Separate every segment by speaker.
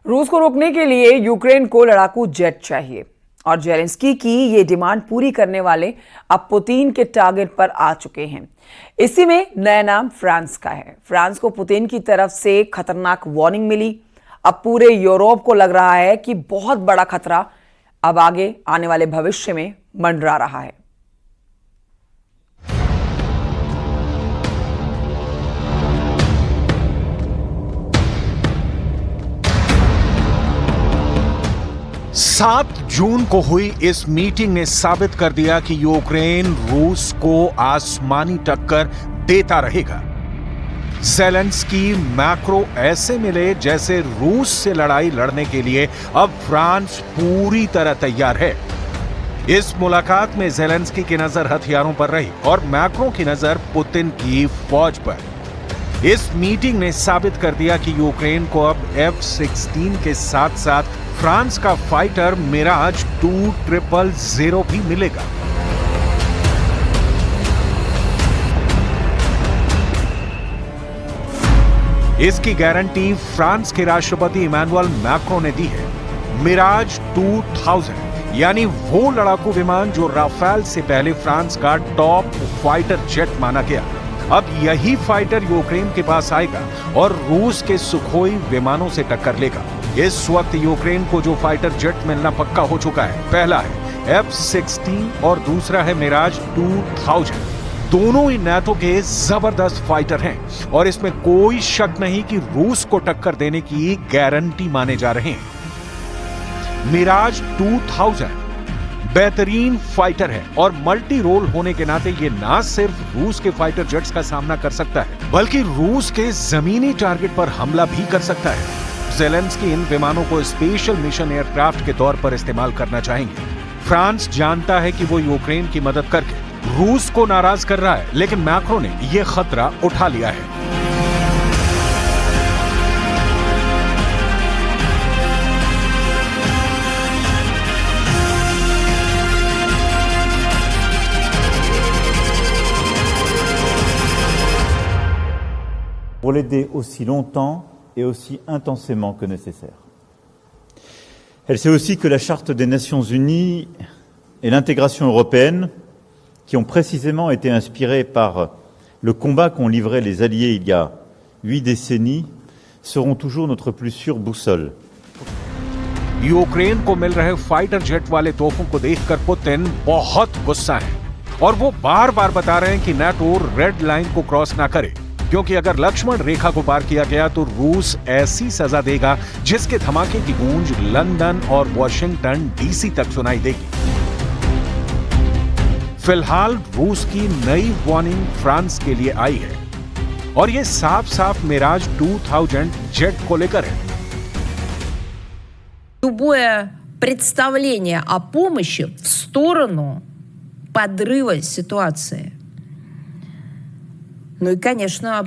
Speaker 1: रूस को रोकने के लिए यूक्रेन को लड़ाकू जेट चाहिए और जेलेंस्की की ये डिमांड पूरी करने वाले अब पुतिन के टारगेट पर आ चुके हैं। इसी में नया नाम फ्रांस का है। फ्रांस को पुतिन की तरफ से खतरनाक वार्निंग मिली। अब पूरे यूरोप को लग रहा है कि बहुत बड़ा खतरा अब आगे आने वाले भविष्य में मंडरा रहा है।
Speaker 2: सात जून को हुई इस मीटिंग ने साबित कर दिया कि यूक्रेन रूस को आसमानी टक्कर देता रहेगा। ज़ेलेंस्की मैक्रो ऐसे मिले जैसे रूस से लड़ाई लड़ने के लिए अब फ्रांस पूरी तरह तैयार है। इस मुलाकात में ज़ेलेंस्की की नजर हथियारों पर रही और मैक्रो की नजर पुतिन की फौज पर। इस मीटिंग ने साबित कर दिया कि यूक्रेन को अब F-16 के साथ साथ फ्रांस का फाइटर मिराज 2000 भी मिलेगा। इसकी गारंटी फ्रांस के राष्ट्रपति इमैनुअल मैक्रो ने दी है। मिराज 2000 यानी वो लड़ाकू विमान जो राफेल से पहले फ्रांस का टॉप फाइटर जेट माना गया। अब यही फाइटर यूक्रेन के पास आएगा और रूस के सुखोई विमानों से टक्कर लेगा। इस वक्त यूक्रेन को जो फाइटर जेट मिलना पक्का हो चुका है, पहला है F-16 और दूसरा है मिराज 2000। दोनों ही नाटो के जबरदस्त फाइटर हैं और इसमें कोई शक नहीं कि रूस को टक्कर देने की गारंटी माने जा रहे हैं। मिराज 2000 बेहतरीन फाइटर है और मल्टी रोल होने के नाते ये ना सिर्फ रूस के फाइटर जेट्स का सामना कर सकता है बल्कि रूस के जमीनी टारगेट पर हमला भी कर सकता है। ज़ेलेंस्की इन विमानों को स्पेशल मिशन एयरक्राफ्ट के तौर पर इस्तेमाल करना चाहेंगे। फ्रांस जानता है कि वो यूक्रेन की मदद करके रूस को नाराज कर रहा है, लेकिन मैक्रो ने यह खतरा उठा लिया है।
Speaker 3: Pour l'aider aussi longtemps et aussi intensément que nécessaire. Elle sait aussi que la Charte des Nations Unies et l'intégration européenne, qui ont précisément été inspirées par le combat qu'ont livré les Alliés il y a 8 décennies, seront toujours notre plus sûre boussole.
Speaker 2: Ukraine को मिल रहे fighter jet वाले तोपों को देखकर Putin बहुत गुस्सा है और वो बार बार बता रहे हैं कि नाटो रेड लाइन को क्रॉस ना करे, क्योंकि अगर लक्ष्मण रेखा को पार किया गया तो रूस ऐसी सजा देगा जिसके धमाके की गूंज लंदन और वॉशिंगटन डीसी तक सुनाई देगी। फिलहाल रूस की नई वार्निंग फ्रांस के लिए आई है और ये साफ साफ मिराज 2000 जेट को लेकर है।
Speaker 4: Любое представление о помощи в сторону подрыва ситуации. Ну и, конечно,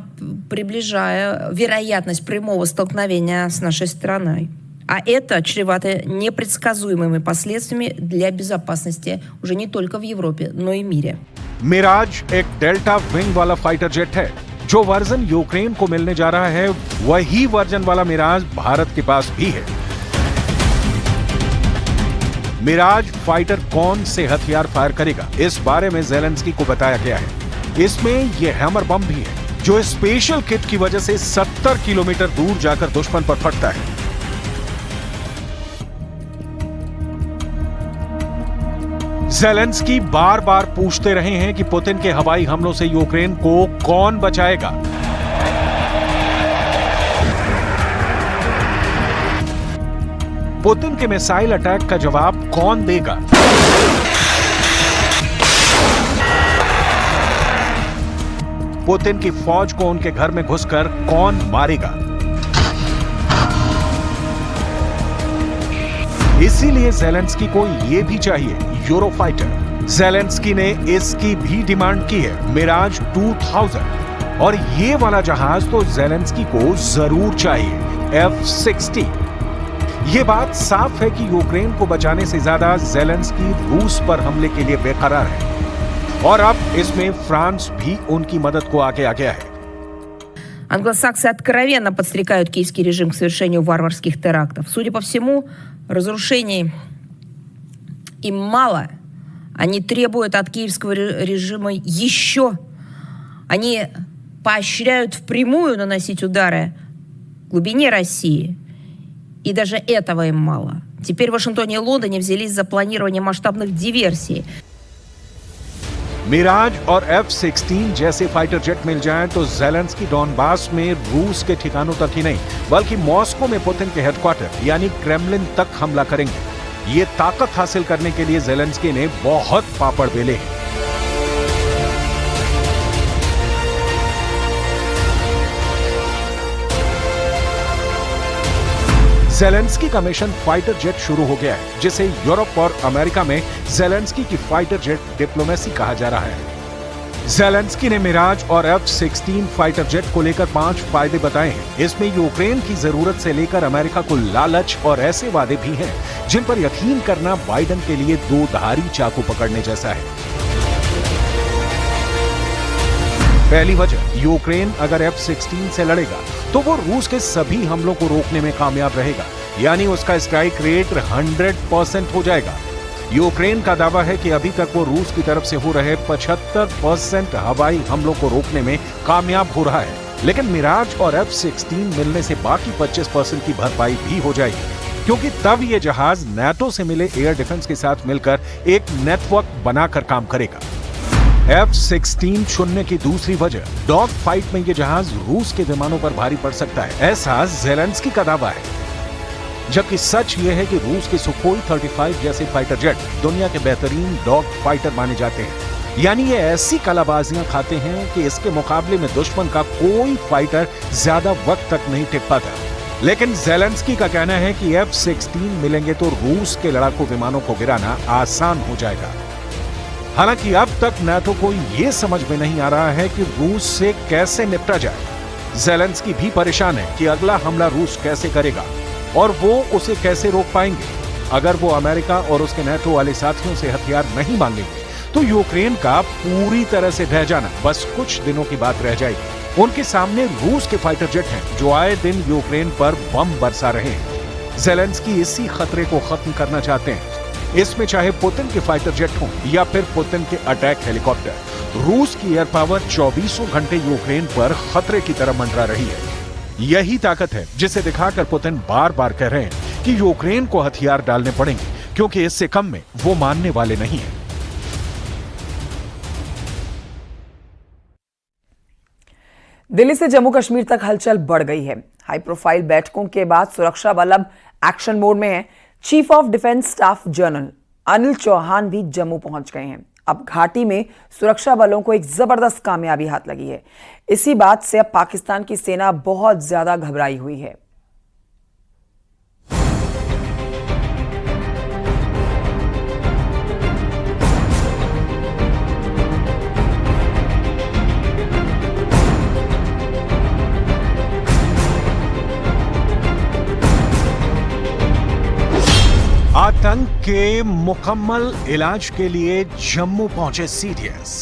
Speaker 4: приближая вероятность прямого столкновения с нашей страной. А это чревато непредсказуемыми последствиями для безопасности уже не только в Европе, но и мире.
Speaker 2: मिराज एक डेल्टा विंग वाला फाइटर जेट है। जो वर्जन यूक्रेन को मिलने जा रहा है वही वर्जन वाला मिराज भारत के पास भी है। मिराज फाइटर कौन से हथियार फायर करेगा, इस बारे में ज़ेलेंस्की को बताया गया है। इसमें यह हैमर बम भी है जो स्पेशल किट की वजह से 70 किलोमीटर दूर जाकर दुश्मन पर फटता है। ज़ेलेंस्की बार बार पूछते रहे हैं कि पुतिन के हवाई हमलों से यूक्रेन को कौन बचाएगा। पुतिन के मिसाइल अटैक का जवाब कौन देगा। पुतिन की फौज को उनके घर में घुसकर कौन मारेगा। इसीलिए ज़ेलेंस्की को यह भी चाहिए यूरोफाइटर। ज़ेलेंस्की ने इसकी भी डिमांड की है, मिराज 2000। और ये वाला जहाज तो ज़ेलेंस्की को जरूर चाहिए, F-16। ये बात साफ है कि यूक्रेन को बचाने से ज्यादा ज़ेलेंस्की रूस पर हमले के लिए बेकरार है और अब इसमें फ्रांस भी उनकी मदद को आगे आ गया है।
Speaker 4: Англосаксы откровенно подстрекают киевский режим к совершению варварских терактов. Судя по всему, разрушений им мало. Они требуют от киевского режима еще. Они поощряют впрямую наносить удары в глубине России. И даже этого им мало. Теперь в Вашингтоне и Лондоне взялись за планирование масштабных диверсий.
Speaker 2: मिराज और F-16 जैसे फाइटर जेट मिल जाएं तो ज़ेलेंस्की डॉनबास में रूस के ठिकानों तक ही नहीं बल्कि मॉस्को में पुतिन के हेडक्वार्टर यानी क्रेमलिन तक हमला करेंगे। ये ताकत हासिल करने के लिए ज़ेलेंस्की ने बहुत पापड़ बेले हैं। ज़ेलेंस्की का मिशन फाइटर जेट शुरू हो गया है, जिसे यूरोप और अमेरिका में ज़ेलेंस्की की फाइटर जेट डिप्लोमेसी कहा जा रहा है। ज़ेलेंस्की ने मिराज और F-16 फाइटर जेट को लेकर 5 फायदे बताए हैं। इसमें यूक्रेन की जरूरत से लेकर अमेरिका को लालच और ऐसे वादे भी हैं जिन पर यकीन करना बाइडेन के लिए दो धारी चाकू पकड़ने जैसा है। पहली वजह, यूक्रेन अगर F-16 से लड़ेगा तो वो रूस के सभी हमलों को रोकने में कामयाब रहेगा, यानी उसका स्ट्राइक रेट 100% हो जाएगा। यूक्रेन का दावा है कि अभी तक वो रूस की तरफ से हो रहे 75% हवाई हमलों को रोकने में कामयाब हो रहा है, लेकिन मिराज और F-16 मिलने से बाकी 25% की भरपाई भी हो जाएगी, क्योंकि तब ये जहाज नाटो से मिले एयर डिफेंस के साथ मिलकर एक नेटवर्क बनाकर काम करेगा। F-16 चुनने की दूसरी वजह, डॉग फाइट में ये जहाज रूस के विमानों पर भारी पड़ सकता है, ऐसा ज़ेलेंस्की का दावा है। जबकि सच ये है कि रूस के सुखोई 35 जैसे फाइटर जेट दुनिया के बेहतरीन डॉग फाइटर माने जाते हैं, यानी ये ऐसी कलाबाजियां खाते हैं कि इसके मुकाबले में दुश्मन का कोई फाइटर ज्यादा वक्त तक नहीं टिक पाता। लेकिन ज़ेलेंस्की का कहना है कि F-16 मिलेंगे तो रूस के लड़ाकू विमानों को गिराना आसान हो जाएगा। हालांकि अब तक नाटो को यह समझ में नहीं आ रहा है कि रूस से कैसे निपटा जाए। ज़ेलेंस्की भी परेशान है कि अगला हमला रूस कैसे करेगा और वो उसे कैसे रोक पाएंगे। अगर वो अमेरिका और उसके नाटो वाले साथियों से हथियार नहीं मांगेंगे तो यूक्रेन का पूरी तरह से ढह जाना बस कुछ दिनों की बात रह जाएगी। उनके सामने रूस के फाइटर जेट हैं जो आए दिन यूक्रेन पर बम बरसा रहे हैं। ज़ेलेंस्की इसी खतरे को खत्म करना चाहते हैं। इसमें चाहे पुतिन के फाइटर जेट हों या फिर पुतिन के अटैक हेलीकॉप्टर, रूस की एयर पावर 24 घंटे यूक्रेन पर खतरे की तरह मंडरा रही है। यही ताकत है जिसे दिखाकर पुतिन बार बार कह रहे हैं कि यूक्रेन को हथियार डालने पड़ेंगे, क्योंकि इससे कम में वो मानने वाले नहीं हैं।
Speaker 1: दिल्ली से जम्मू कश्मीर तक हलचल बढ़ गई है। हाई प्रोफाइल बैठकों के बाद सुरक्षा बल अब एक्शन मोड में है। Chief of defence staff general Anil Chauhan भी जम्मू पहुंच गए हैं। अब घाटी में सुरक्षा बलों को एक जबरदस्त कामयाबी हाथ लगी है। इसी बात से अब पाकिस्तान की सेना बहुत ज्यादा घबराई हुई है।
Speaker 2: आतंक के मुकम्मल इलाज के लिए जम्मू पहुंचे सीडीएस।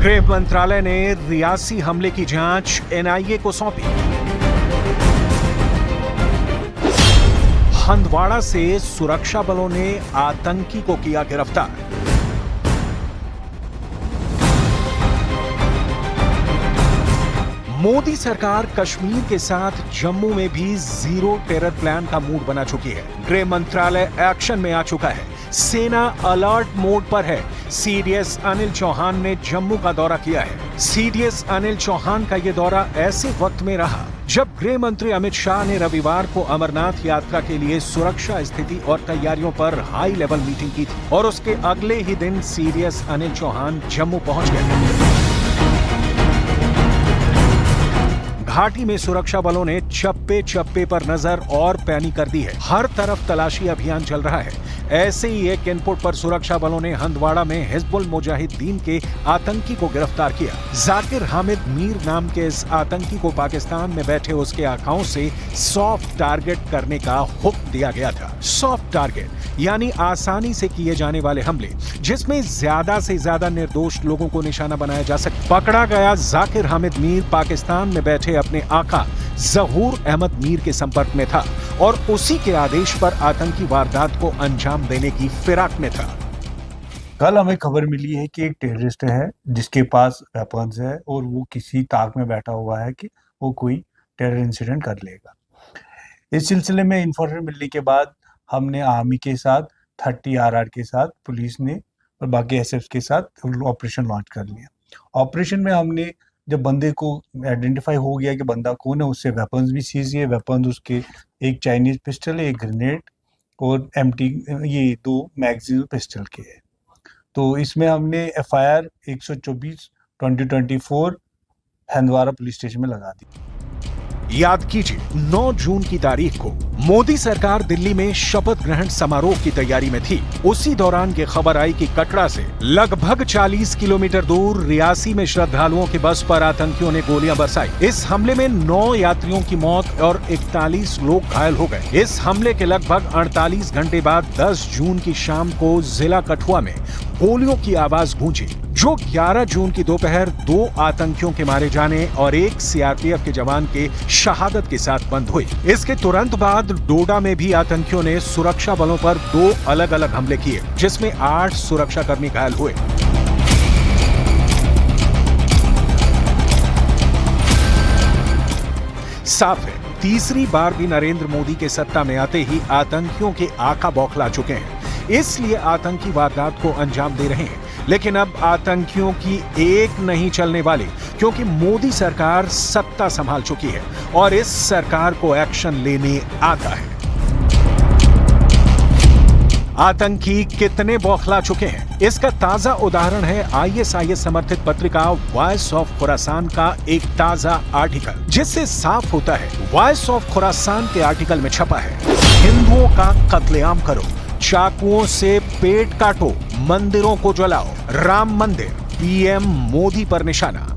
Speaker 2: गृह मंत्रालय ने रियासी हमले की जांच एनआईए को सौंपी। हंदवाड़ा से सुरक्षा बलों ने आतंकी को किया गिरफ्तार। मोदी सरकार कश्मीर के साथ जम्मू में भी जीरो टेरर प्लान का मूड बना चुकी है। गृह मंत्रालय एक्शन में आ चुका है। सेना अलर्ट मोड पर है। सीडीएस अनिल चौहान ने जम्मू का दौरा किया है। सीडीएस अनिल चौहान का यह दौरा ऐसे वक्त में रहा जब गृह मंत्री अमित शाह ने रविवार को अमरनाथ यात्रा के लिए सुरक्षा स्थिति और तैयारियों पर हाई लेवल मीटिंग की थी और उसके अगले ही दिन सीडीएस अनिल चौहान जम्मू पहुंच गए। घाटी में सुरक्षा बलों ने चप्पे चप्पे पर नजर और पैनी कर दी है। हर तरफ तलाशी अभियान चल रहा है। ऐसे ही एक इनपुट पर सुरक्षा बलों ने हंदवाड़ा में हिजबुल मुजाहिदीन के आतंकी को गिरफ्तार किया। जाकिर हामिद मीर नाम के इस आतंकी को पाकिस्तान में बैठे उसके आकाओं से सॉफ्ट टारगेट करने का हुक्म दिया गया था। सॉफ्ट टारगेट यानी आसानी से किए जाने वाले हमले, जिसमें ज्यादा से ज्यादा निर्दोष लोगों को निशाना बनाया जा सके। पकड़ा गया जाकिर हामिद मीर पाकिस्तान में बैठे अपने आका जहूर अहमद मीर के संपर्क में था और उसी के आदेश पर आतंकी वारदात को अंजाम देने की फिराक में था।
Speaker 5: कल हमें खबर मिली है कि एक टेररिस्ट है जिसके पास वेपन्स है और वो किसी ताक में बैठा हुआ है कि वो कोई टेरर इंसिडेंट कर लेगा। इस सिलसिले में इंफॉर्मेशन मिलने के बाद हमने आर्मी के साथ 30 RR के साथ पुलिस ने और बाकी एसएफ के साथ ऑपरेशन लॉन्च कर लिया। ऑपरेशन में हमने जब बंदे को आइडेंटिफाई हो गया कि बंदा कौन है, उससे वेपन्स भी सीज किए। वेपन्स उसके एक चाइनीज पिस्टल है, एक ग्रेनेड और एम्प्टी ये 2 मैगजीन पिस्टल के है। तो इसमें हमने FIR 124/2024 हंदवाड़ा पुलिस स्टेशन में लगा दी।
Speaker 2: याद कीजिए 9 जून की तारीख को मोदी सरकार दिल्ली में शपथ ग्रहण समारोह की तैयारी में थी। उसी दौरान ये खबर आई कि कटरा से लगभग 40 किलोमीटर दूर रियासी में श्रद्धालुओं की बस पर आतंकियों ने गोलियां बरसाई। इस हमले में 9 यात्रियों की मौत और 41 लोग घायल हो गए। इस हमले के लगभग 48 घंटे बाद 10 जून की शाम को जिला कठुआ में गोलियों की आवाज गूंजी, जो 11 जून की दोपहर 2 आतंकियों के मारे जाने और 1 CRPF के जवान के शहादत के साथ बंद हुई। इसके तुरंत बाद डोडा में भी आतंकियों ने सुरक्षा बलों पर 2 अलग अलग हमले किए, जिसमें 8 सुरक्षाकर्मी घायल हुए। साफ है, तीसरी बार भी नरेंद्र मोदी के सत्ता में आते ही आतंकियों के आका बौखला चुके हैं, इसलिए आतंकी वारदात को अंजाम दे रहे हैं। लेकिन अब आतंकियों की एक नहीं चलने वाली, क्योंकि मोदी सरकार सत्ता संभाल चुकी है और इस सरकार को एक्शन लेने आता है। आतंकी कितने बौखला चुके हैं, इसका ताजा उदाहरण है ISIS समर्थित पत्रिका वॉइस ऑफ खुरासान का एक ताजा आर्टिकल, जिससे साफ होता है। वॉइस ऑफ खुरासान के आर्टिकल में छपा है, हिंदुओं का कत्लेआम करो, चाकुओं से पेट काटो, मंदिरों को जलाओ, राम मंदिर, PM मोदी पर निशाना।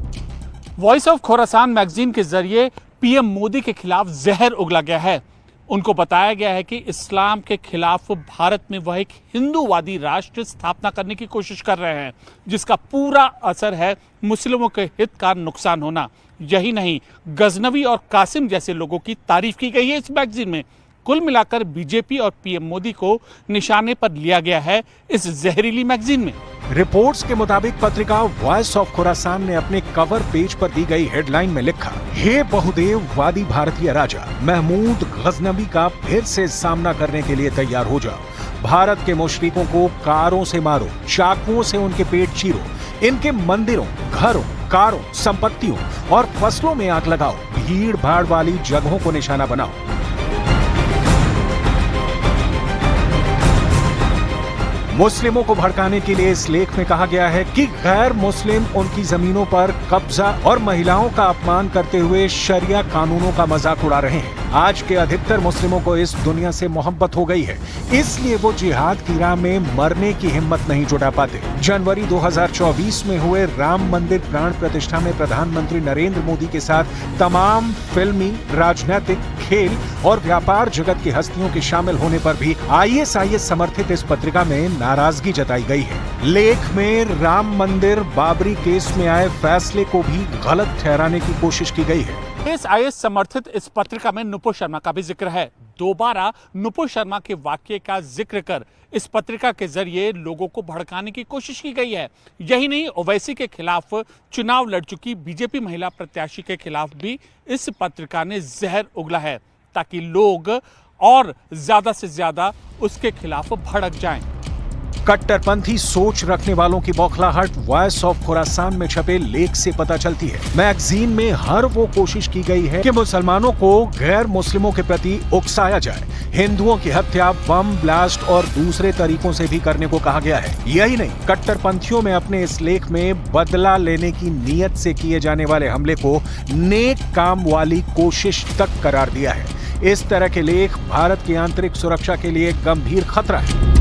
Speaker 6: वॉइस ऑफ खोरासान मैगजीन के जरिए PM मोदी के खिलाफ जहर उगला गया है। उनको बताया गया है कि इस्लाम के खिलाफ भारत में वह एक हिंदूवादी राष्ट्र स्थापना करने की कोशिश कर रहे हैं, जिसका पूरा असर है मुस्लिमों के हित का नुकसान होना। यही नहीं, गजनवी और कासिम जैसे लोगों की तारीफ की गई है इस मैगजीन में। कुल मिलाकर बीजेपी और PM मोदी को निशाने पर लिया गया है इस जहरीली मैगजीन में।
Speaker 2: रिपोर्ट्स के मुताबिक पत्रिका वॉइस ऑफ खुरासान ने अपने कवर पेज पर दी गई हेडलाइन में लिखा, हे बहुदेववादी भारतीय राजा महमूद गजनवी का फिर से सामना करने के लिए तैयार हो जाओ। भारत के मुशरिकों को कारों से मारो, चाकुओं से उनके पेट चीरो, इनके मंदिरों, घरों, कारों, संपत्तियों और फसलों में आग लगाओ, भीड़ भाड़ वाली जगहों को निशाना बनाओ। मुस्लिमों को भड़काने के लिए इस लेख में कहा गया है कि गैर मुस्लिम उनकी जमीनों पर कब्जा और महिलाओं का अपमान करते हुए शरिया कानूनों का मजाक उड़ा रहे हैं। आज के अधिकतर मुस्लिमों को इस दुनिया से मोहब्बत हो गई है, इसलिए वो जिहाद की राह में मरने की हिम्मत नहीं जुटा पाते। जनवरी 2024 में हुए राम मंदिर प्राण प्रतिष्ठा में प्रधानमंत्री नरेंद्र मोदी के साथ तमाम फिल्मी, राजनीतिक, खेल और व्यापार जगत की हस्तियों के शामिल होने पर भी ISIS समर्थित इस पत्रिका में नाराजगी जताई गई है। लेख में राम मंदिर बाबरी केस में आए फैसले को भी गलत ठहराने की कोशिश की गई है।
Speaker 6: ISIS समर्थित इस पत्रिका में नुपुर शर्मा का भी जिक्र है। दोबारा नुपुर शर्मा के वाक्य का जिक्र कर इस पत्रिका के जरिए लोगों को भड़काने की कोशिश की गई है। यही नहीं, ओवैसी के खिलाफ चुनाव लड़ चुकी बीजेपी महिला प्रत्याशी के खिलाफ भी इस पत्रिका ने जहर उगला है, ताकि लोग और ज्यादा से ज्यादा उसके खिलाफ भड़क जाएं।
Speaker 2: कट्टरपंथी सोच रखने वालों की बौखलाहट वॉइस ऑफ खुरासान में छपे लेख से पता चलती है। मैगजीन में हर वो कोशिश की गई है कि मुसलमानों को गैर मुस्लिमों के प्रति उकसाया जाए। हिंदुओं की हत्या बम ब्लास्ट और दूसरे तरीकों से भी करने को कहा गया है। यही नहीं, कट्टरपंथियों में अपने इस लेख में बदला लेने की नीयत से किए जाने वाले हमले को नेक काम वाली कोशिश तक करार दिया है। इस तरह के लेख भारत की आंतरिक सुरक्षा के लिए गंभीर खतरा है।